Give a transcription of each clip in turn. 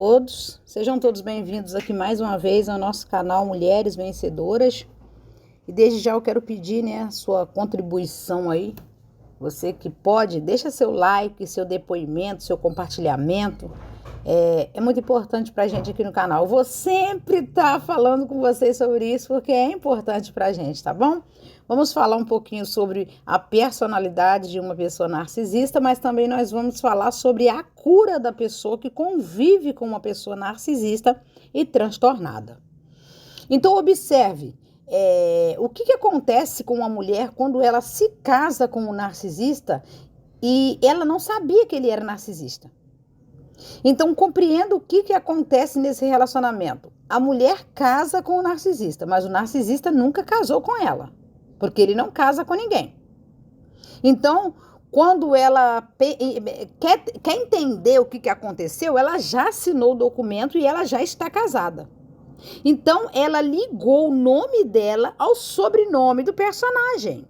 Todos, sejam todos bem-vindos aqui mais uma vez ao nosso canal Mulheres Vencedoras. E desde já eu quero pedir, a sua contribuição aí. Você que pode, deixa seu like, seu depoimento, seu compartilhamento. É muito importante pra gente aqui no canal. Eu vou sempre estar falando com vocês sobre isso porque é importante pra gente, tá bom? Vamos falar um pouquinho sobre a personalidade de uma pessoa narcisista, mas também nós vamos falar sobre a cura da pessoa que convive com uma pessoa narcisista e transtornada. Então, observe o que acontece com uma mulher quando ela se casa com um narcisista e ela não sabia que ele era narcisista. Então, compreenda o que acontece nesse relacionamento. A mulher casa com o narcisista, mas o narcisista nunca casou com ela, porque ele não casa com ninguém. Então, quando ela quer entender o que aconteceu, ela já assinou o documento e ela já está casada. Então, ela ligou o nome dela ao sobrenome do personagem.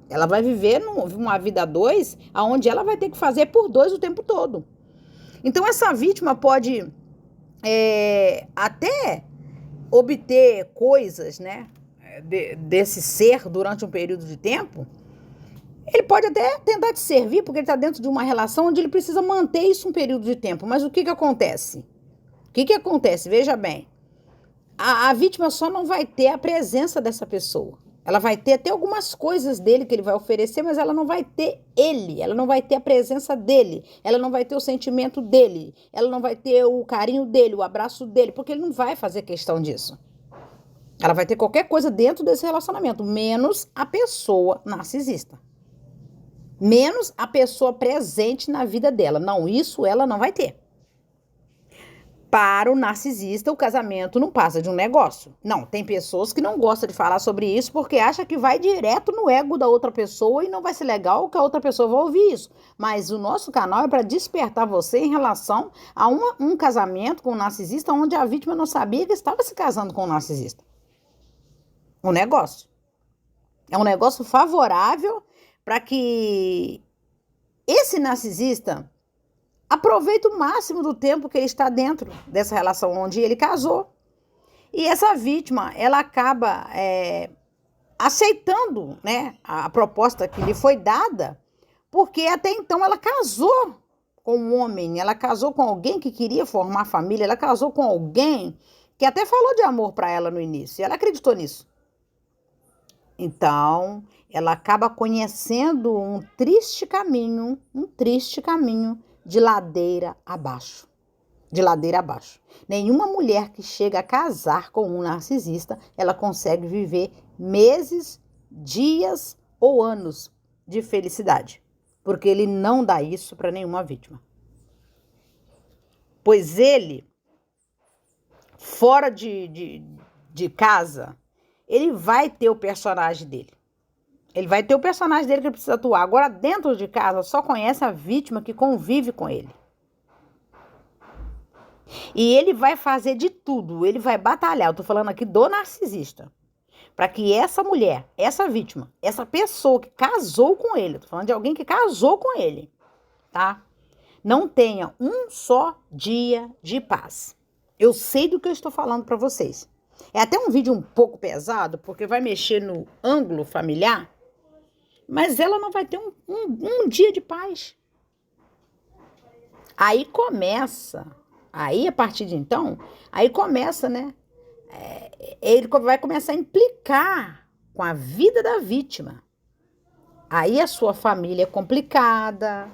Ela vai viver uma vida a dois, onde ela vai ter que fazer por dois o tempo todo. Então, essa vítima pode até obter coisas, desse ser durante um período de tempo. Ele pode até tentar te servir, porque ele está dentro de uma relação onde ele precisa manter isso um período de tempo. Mas o que acontece? O que acontece? Veja bem, a vítima só não vai ter a presença dessa pessoa. Ela vai ter até algumas coisas dele que ele vai oferecer, mas ela não vai ter ele, ela não vai ter a presença dele, ela não vai ter o sentimento dele, ela não vai ter o carinho dele, o abraço dele, porque ele não vai fazer questão disso. Ela vai ter qualquer coisa dentro desse relacionamento, menos a pessoa narcisista. Menos a pessoa presente na vida dela. Não, isso ela não vai ter. Para o narcisista, o casamento não passa de um negócio. Não, tem pessoas que não gostam de falar sobre isso porque acham que vai direto no ego da outra pessoa e não vai ser legal que a outra pessoa vai ouvir isso. Mas o nosso canal é para despertar você em relação a um casamento com um narcisista onde a vítima não sabia que estava se casando com um narcisista. Um negócio. É um negócio favorável para que esse narcisista aproveita o máximo do tempo que ele está dentro dessa relação onde ele casou. E essa vítima, ela acaba aceitando, a proposta que lhe foi dada, porque até então ela casou com um homem, ela casou com alguém que queria formar família, ela casou com alguém que até falou de amor para ela no início, e ela acreditou nisso. Então, ela acaba conhecendo um triste caminho de ladeira abaixo. De ladeira abaixo. Nenhuma mulher que chega a casar com um narcisista, ela consegue viver meses, dias ou anos de felicidade. Porque ele não dá isso para nenhuma vítima. Pois ele, fora de casa, ele vai ter o personagem dele. Ele vai ter o personagem dele que ele precisa atuar. Agora, dentro de casa, só conhece a vítima que convive com ele. E ele vai fazer de tudo. Ele vai batalhar. Eu tô falando aqui do narcisista. Para que essa mulher, essa vítima, essa pessoa que casou com ele, eu tô falando de alguém que casou com ele, tá? Não tenha um só dia de paz. Eu sei do que eu estou falando para vocês. É até um vídeo um pouco pesado, porque vai mexer no ângulo familiar. Mas ela não vai ter um dia de paz. Aí começa, a partir de então, aí começa, ele vai começar a implicar com a vida da vítima. Aí a sua família é complicada,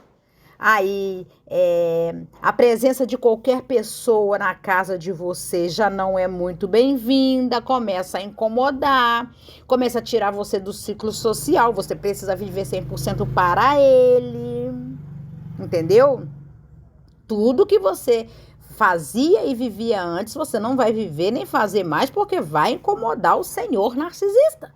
aí a presença de qualquer pessoa na casa de você já não é muito bem-vinda, começa a incomodar, começa a tirar você do ciclo social, você precisa viver 100% para ele, entendeu? Tudo que você fazia e vivia antes, você não vai viver nem fazer mais porque vai incomodar o senhor narcisista.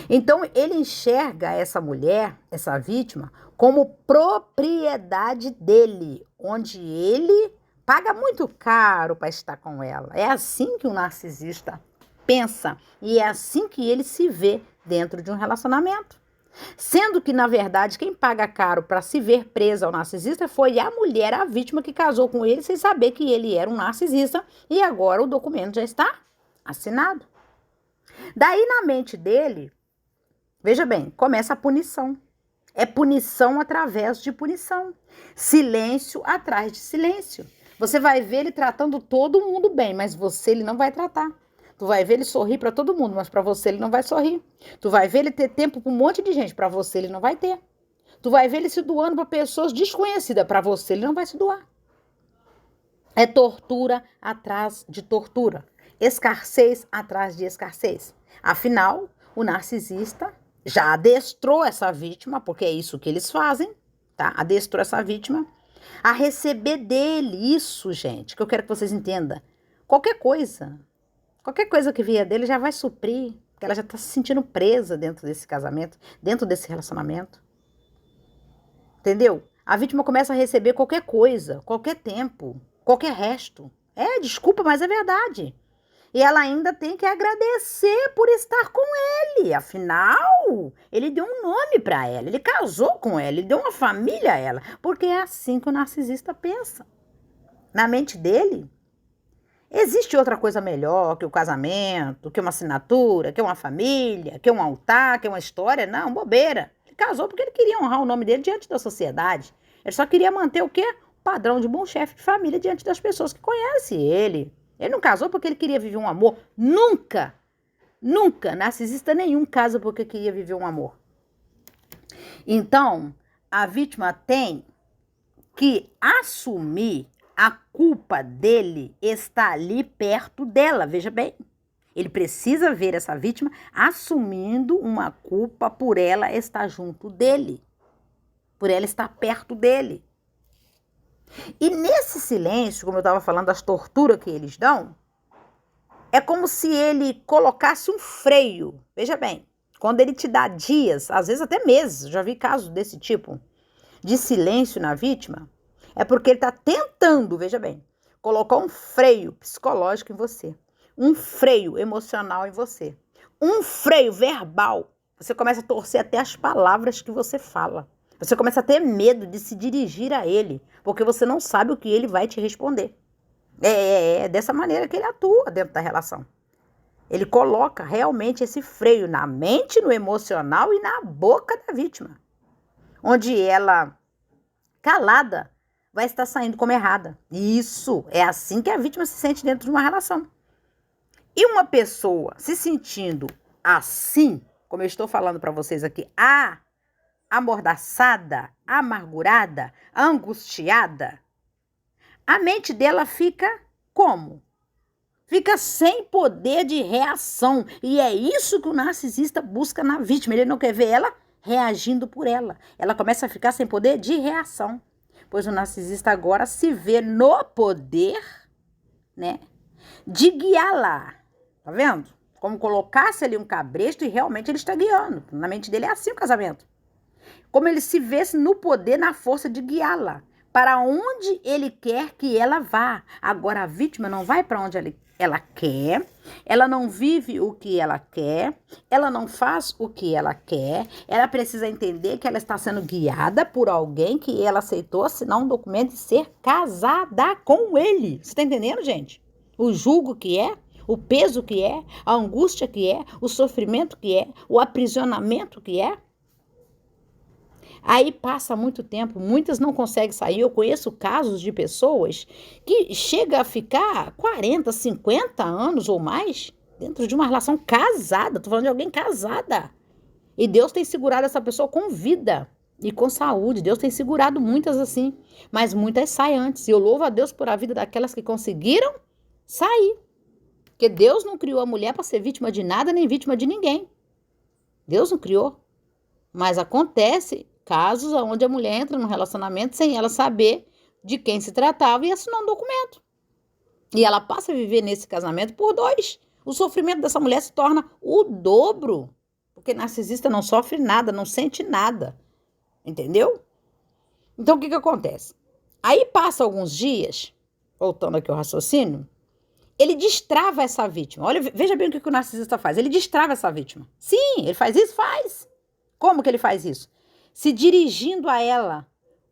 Então, ele enxerga essa mulher, essa vítima, como propriedade dele, onde ele paga muito caro para estar com ela. É assim que o narcisista pensa e é assim que ele se vê dentro de um relacionamento. Sendo que, na verdade, quem paga caro para se ver presa ao narcisista foi a mulher, a vítima que casou com ele sem saber que ele era um narcisista e agora o documento já está assinado. Daí, na mente dele, veja bem, começa a punição. É punição através de punição. Silêncio atrás de silêncio. Você vai ver ele tratando todo mundo bem, mas você ele não vai tratar. Tu vai ver ele sorrir para todo mundo, mas para você ele não vai sorrir. Tu vai ver ele ter tempo para um monte de gente, para você ele não vai ter. Tu vai ver ele se doando para pessoas desconhecidas, para você ele não vai se doar. É tortura atrás de tortura. Escassez atrás de escassez. Afinal, o narcisista já adestrou essa vítima, porque é isso que eles fazem, tá? Adestrou essa vítima a receber dele isso, gente, que eu quero que vocês entendam. Qualquer coisa que vier dele já vai suprir, porque ela já está se sentindo presa dentro desse casamento, dentro desse relacionamento. Entendeu? A vítima começa a receber qualquer coisa, qualquer tempo, qualquer resto. É, desculpa, mas é verdade. E ela ainda tem que agradecer por estar com ele. Afinal, ele deu um nome para ela, ele casou com ela, ele deu uma família a ela. Porque é assim que o narcisista pensa. Na mente dele, existe outra coisa melhor que o casamento, que uma assinatura, que uma família, que um altar, que uma história? Não, bobeira. Ele casou porque ele queria honrar o nome dele diante da sociedade. Ele só queria manter o quê? O padrão de bom chefe de família diante das pessoas que conhecem ele. Ele não casou porque ele queria viver um amor. Nunca, narcisista nenhum casa porque queria viver um amor. Então, a vítima tem que assumir a culpa dele está ali perto dela, veja bem. Ele precisa ver essa vítima assumindo uma culpa por ela estar junto dele, por ela estar perto dele. E nesse silêncio, como eu estava falando, das torturas que eles dão, é como se ele colocasse um freio. Veja bem, quando ele te dá dias, às vezes até meses, já vi casos desse tipo, de silêncio na vítima, é porque ele está tentando, veja bem, colocar um freio psicológico em você, um freio emocional em você, um freio verbal. Você começa a torcer até as palavras que você fala. Você começa a ter medo de se dirigir a ele, porque você não sabe o que ele vai te responder. É dessa maneira que ele atua dentro da relação. Ele coloca realmente esse freio na mente, no emocional e na boca da vítima. Onde ela, calada, vai estar saindo como errada. Isso, é assim que a vítima se sente dentro de uma relação. E uma pessoa se sentindo assim, como eu estou falando para vocês aqui, amordaçada, amargurada, angustiada, a mente dela fica como? Fica sem poder de reação. E é isso que o narcisista busca na vítima. Ele não quer ver ela reagindo por ela. Ela começa a ficar sem poder de reação. Pois o narcisista agora se vê no poder, né, de guiá-la. Tá vendo? Como colocasse ali um cabresto e realmente ele está guiando. Na mente dele é assim o casamento. Como ele se vê no poder, na força de guiá-la para onde ele quer que ela vá. Agora a vítima não vai para onde ela quer, ela não vive o que ela quer, ela não faz o que ela quer, ela precisa entender que ela está sendo guiada por alguém que ela aceitou assinar um documento e ser casada com ele. Você está entendendo, gente? O julgo que é, o peso que é, a angústia que é, o sofrimento que é, o aprisionamento que é. Aí passa muito tempo, muitas não conseguem sair. Eu conheço casos de pessoas que chegam a ficar 40, 50 anos ou mais dentro de uma relação casada. Estou falando de alguém casada. E Deus tem segurado essa pessoa com vida e com saúde. Deus tem segurado muitas assim, mas muitas saem antes. E eu louvo a Deus por a vida daquelas que conseguiram sair. Porque Deus não criou a mulher para ser vítima de nada, nem vítima de ninguém. Deus não criou. Mas acontece casos onde a mulher entra num relacionamento sem ela saber de quem se tratava e assinou um documento. E ela passa a viver nesse casamento por 2. O sofrimento dessa mulher se torna o dobro. Porque narcisista não sofre nada, não sente nada. Entendeu? Então, o que acontece? Aí passa alguns dias, voltando aqui ao raciocínio, ele destrava essa vítima. Olha, veja bem o que o narcisista faz. Ele destrava essa vítima. Sim, ele faz isso? Faz. Como que ele faz isso? Se dirigindo a ela,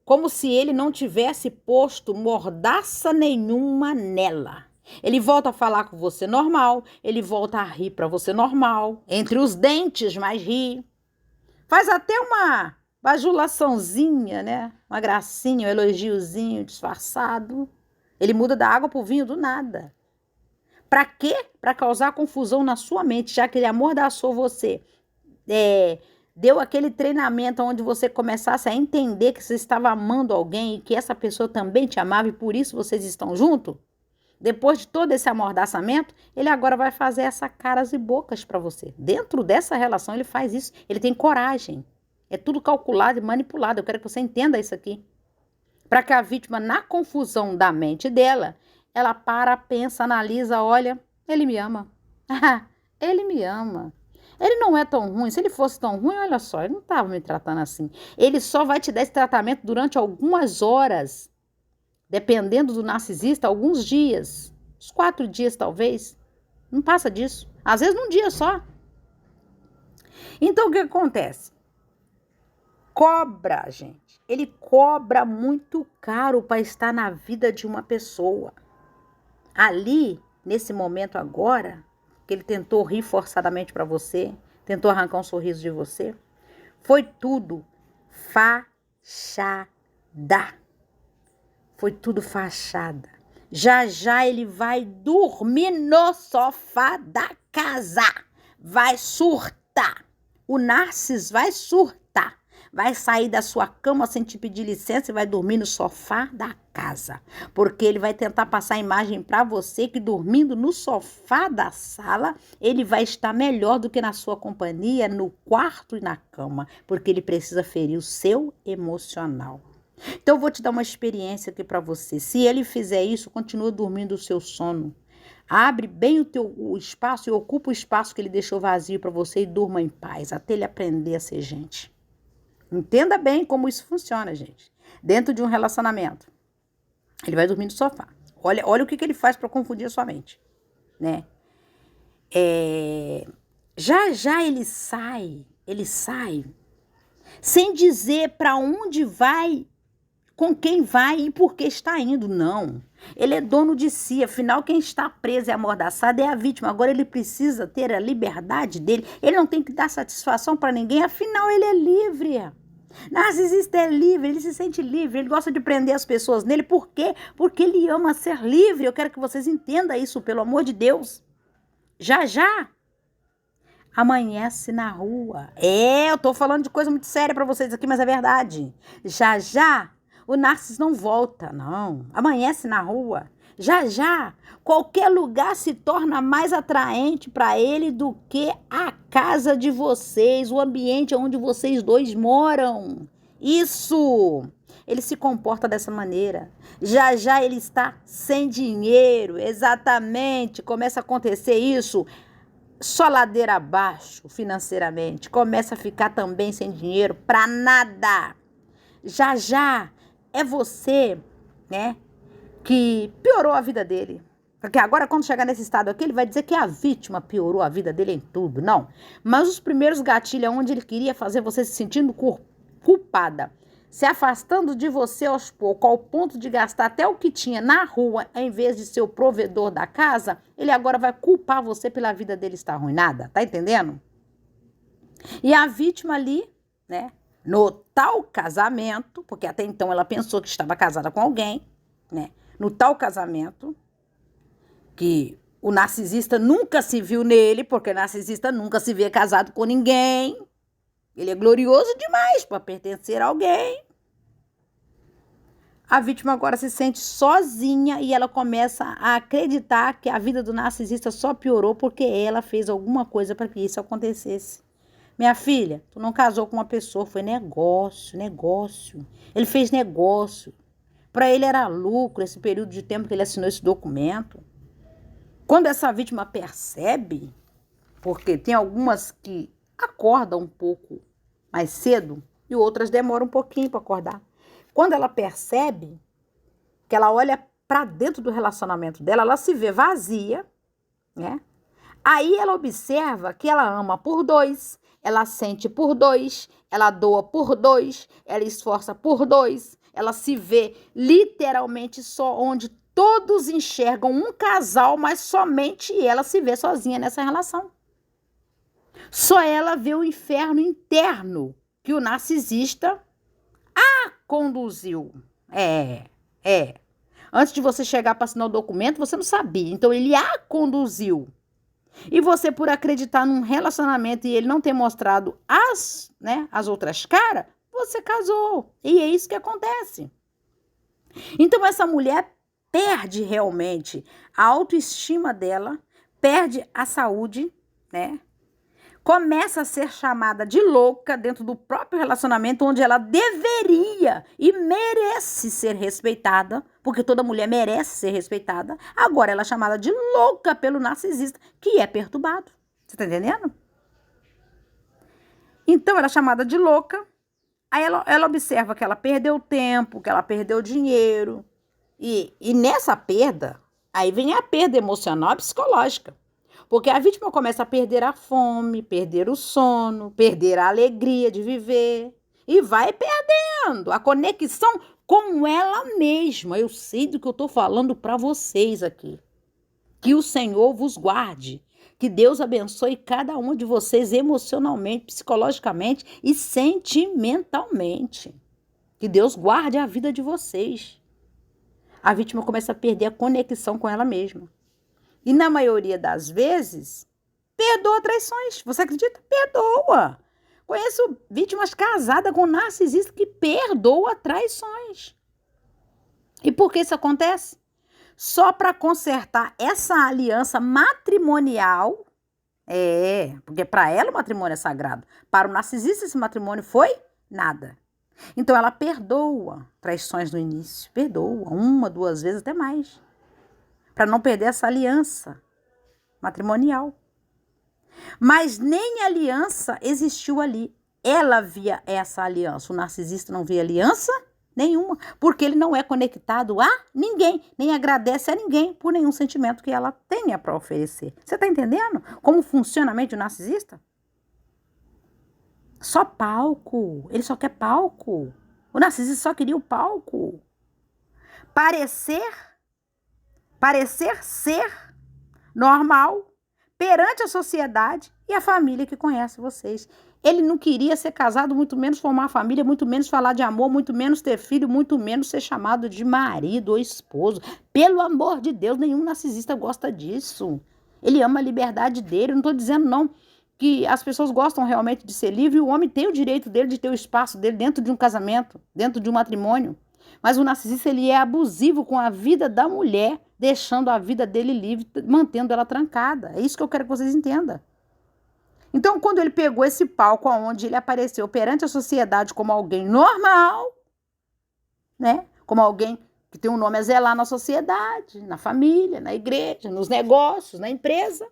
como se ele não tivesse posto mordaça nenhuma nela. Ele volta a falar com você normal, ele volta a rir para você normal, entre os dentes, mas ri. Faz até uma bajulaçãozinha, né? Uma gracinha, um elogiozinho disfarçado. Ele muda da água pro vinho do nada. Para quê? Para causar confusão na sua mente, já que ele amordaçou você. Deu aquele treinamento onde você começasse a entender que você estava amando alguém e que essa pessoa também te amava e por isso vocês estão juntos. Depois de todo esse amordaçamento, ele agora vai fazer essa caras e bocas para você. Dentro dessa relação ele faz isso, ele tem coragem. É tudo calculado e manipulado. Eu quero que você entenda isso aqui. Para que a vítima, na confusão da mente dela, ela para, pensa, analisa, olha, ele me ama. Ele me ama. Ele não é tão ruim. Se ele fosse tão ruim, olha só, ele não estava me tratando assim. Ele só vai te dar esse tratamento durante algumas horas. Dependendo do narcisista, alguns dias. Uns 4 dias, talvez. Não passa disso. Às vezes, num dia só. Então, o que acontece? Cobra, gente. Ele cobra muito caro para estar na vida de uma pessoa. Ali, nesse momento agora, que ele tentou rir forçadamente para você, tentou arrancar um sorriso de você, foi tudo fachada. Foi tudo fachada. Já já ele vai dormir no sofá da casa. Vai surtar. O Narcis vai surtar. Vai sair da sua cama sem te pedir licença e vai dormir no sofá da casa. Porque ele vai tentar passar a imagem para você que dormindo no sofá da sala, ele vai estar melhor do que na sua companhia, no quarto e na cama. Porque ele precisa ferir o seu emocional. Então, eu vou te dar uma experiência aqui para você. Se ele fizer isso, continua dormindo o seu sono. Abre bem o espaço e ocupa o espaço que ele deixou vazio para você e durma em paz, até ele aprender a ser gente. Entenda bem como isso funciona, gente. Dentro de um relacionamento, ele vai dormir no sofá. Olha o que ele faz para confundir a sua mente, né? Já já ele sai sem dizer para onde vai, com quem vai e por que está indo, não. Ele é dono de si, afinal quem está preso e amordaçado é a vítima. Agora ele precisa ter a liberdade dele, ele não tem que dar satisfação para ninguém, afinal ele é livre. Narcisista é livre, ele se sente livre, ele gosta de prender as pessoas nele, por quê? Porque ele ama ser livre. Eu quero que vocês entendam isso, pelo amor de Deus. Já já amanhece na rua. Eu tô falando de coisa muito séria para vocês aqui, mas é verdade. Já já o Narcis não volta, não. Amanhece na rua. Já já qualquer lugar se torna mais atraente para ele do que a casa de vocês, o ambiente onde vocês dois moram. Isso! Ele se comporta dessa maneira. Já já ele está sem dinheiro, exatamente. Começa a acontecer isso. Só ladeira abaixo financeiramente. Começa a ficar também sem dinheiro para nada. Já já é você, né, que piorou a vida dele. Porque agora, quando chegar nesse estado aqui, ele vai dizer que a vítima piorou a vida dele em tudo. Não. Mas os primeiros gatilhos, onde ele queria fazer você se sentindo culpada, se afastando de você aos poucos, ao ponto de gastar até o que tinha na rua, em vez de ser o provedor da casa, ele agora vai culpar você pela vida dele estar arruinada. Tá entendendo? E a vítima ali, né, no tal casamento, porque até então ela pensou que estava casada com alguém, né? No tal casamento, que o narcisista nunca se viu nele, porque o narcisista nunca se vê casado com ninguém. Ele é glorioso demais para pertencer a alguém. A vítima agora se sente sozinha e ela começa a acreditar que a vida do narcisista só piorou porque ela fez alguma coisa para que isso acontecesse. Minha filha, tu não casou com uma pessoa, foi negócio. Ele fez negócio. Para ele era lucro esse período de tempo que ele assinou esse documento. Quando essa vítima percebe, porque tem algumas que acordam um pouco mais cedo e outras demoram um pouquinho para acordar. Quando ela percebe que ela olha para dentro do relacionamento dela, ela se vê vazia, né? Aí ela observa que ela ama por 2, ela sente por dois, ela doa por dois, ela esforça por dois, ela se vê literalmente só onde todos enxergam um casal, mas somente ela se vê sozinha nessa relação. Só ela vê o inferno interno que o narcisista a conduziu. Antes de você chegar para assinar o documento, você não sabia. Então, ele a conduziu. E você, por acreditar num relacionamento e ele não ter mostrado as outras caras, você casou. E é isso que acontece. Então, essa mulher perde realmente a autoestima dela, perde a saúde, né? Começa a ser chamada de louca dentro do próprio relacionamento, onde ela deveria e merece ser respeitada, porque toda mulher merece ser respeitada. Agora ela é chamada de louca pelo narcisista, que é perturbado. Você tá entendendo? Então ela é chamada de louca, aí ela observa que ela perdeu tempo, que ela perdeu dinheiro, e nessa perda, aí vem a perda emocional e psicológica. Porque a vítima começa a perder a fome, perder o sono, perder a alegria de viver. E vai perdendo a conexão com ela mesma. Eu sei do que eu estou falando para vocês aqui. Que o Senhor vos guarde. Que Deus abençoe cada um de vocês emocionalmente, psicologicamente e sentimentalmente. Que Deus guarde a vida de vocês. A vítima começa a perder a conexão com ela mesma. E na maioria das vezes, perdoa traições. Você acredita? Perdoa. Conheço vítimas casadas com narcisista que perdoa traições. E por que isso acontece? Só para consertar essa aliança matrimonial. Porque para ela o matrimônio é sagrado. Para o narcisista esse matrimônio foi nada. Então ela perdoa traições no início. Perdoa 1, 2 vezes, até mais. Para não perder essa aliança matrimonial. Mas nem aliança existiu ali. Ela via essa aliança. O narcisista não via aliança nenhuma, porque ele não é conectado a ninguém, nem agradece a ninguém por nenhum sentimento que ela tenha para oferecer. Você está entendendo como funciona a mente do narcisista? Só palco. Ele só quer palco. O narcisista só queria o palco. Parecer ser normal perante a sociedade e a família que conhece vocês. Ele não queria ser casado, muito menos formar família, muito menos falar de amor, muito menos ter filho, muito menos ser chamado de marido ou esposo. Pelo amor de Deus, nenhum narcisista gosta disso. Ele ama a liberdade dele. Eu não estou dizendo, não, que as pessoas gostam realmente de ser livre. O homem tem o direito dele de ter o espaço dele dentro de um casamento, dentro de um matrimônio. Mas o narcisista, ele é abusivo com a vida da mulher, deixando a vida dele livre, mantendo ela trancada. É isso que eu quero que vocês entendam. Então, quando ele pegou esse palco onde ele apareceu perante a sociedade como alguém normal, né? Como alguém que tem um nome a zelar na sociedade, na família, na igreja, nos negócios, na empresa,